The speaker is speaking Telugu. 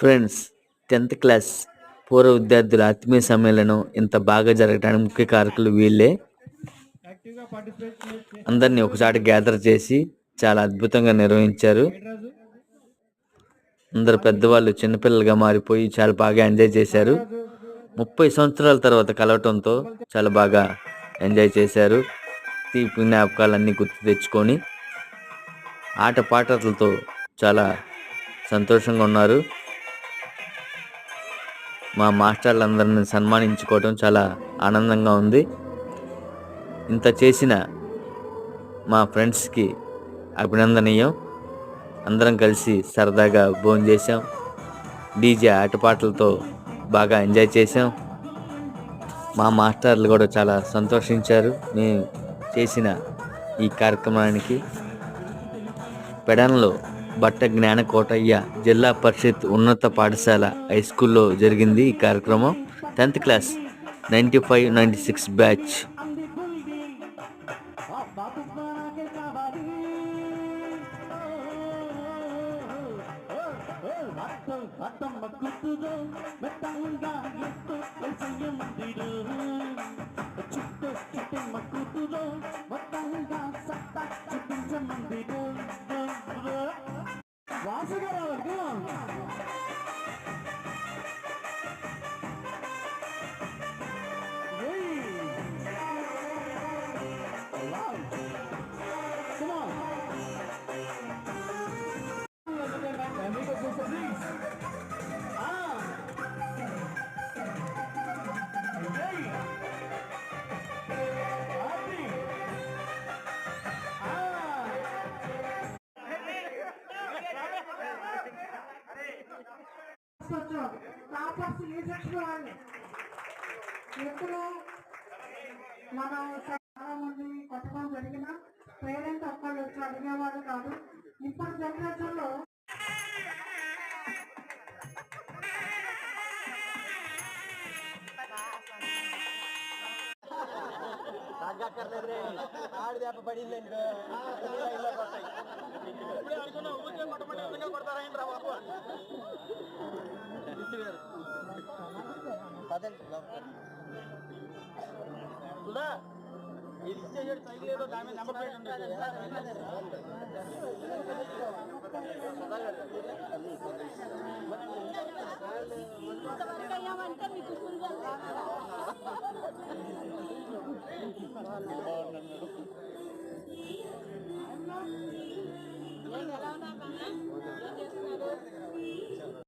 ఫ్రెండ్స్, 10th క్లాస్ పూర్వ విద్యార్థుల ఆత్మీయ సమ్మేళనం ఇంత బాగా జరగడానికి ముఖ్య కారకులు వీళ్ళే. అందరినీ ఒకసారి గ్యాదర్ చేసి చాలా అద్భుతంగా నిర్వహించారు. అందరు పెద్దవాళ్ళు చిన్నపిల్లలుగా మారిపోయి చాలా బాగా ఎంజాయ్ చేశారు. 30 సంవత్సరాల తర్వాత కలవటంతో చాలా బాగా ఎంజాయ్ చేశారు. తీపి జ్ఞాపకాలన్నీ గుర్తు తెచ్చుకొని ఆట పాటలతో చాలా సంతోషంగా ఉన్నారు. మా మాస్టర్లందరిని సన్మానించుకోవడం చాలా ఆనందంగా ఉంది. ఇంత చేసిన మా ఫ్రెండ్స్కి అభినందనీయం. అందరం కలిసి సరదాగా భోజనం చేసాం. డీజే ఆటపాటలతో బాగా ఎంజాయ్ చేసాం. మా మాస్టర్లు కూడా చాలా సంతోషించారు మేము చేసిన ఈ కార్యక్రమానికి. పెడన్లో బట్ట జ్ఞానకోటయ్య జిల్లా పరిషత్ ఉన్నత పాఠశాల హై స్కూల్లో జరిగింది ఈ కార్యక్రమం. 10th class 95-96 batch. ఎప్పుడు మనం చాలా మంది కొట్టడం జరిగిన పేరెంట్స్ ఒక్కళ్ళు వచ్చి అడిగేవాళ్ళు కాదు. ఇప్పుడు జనరేషన్ లో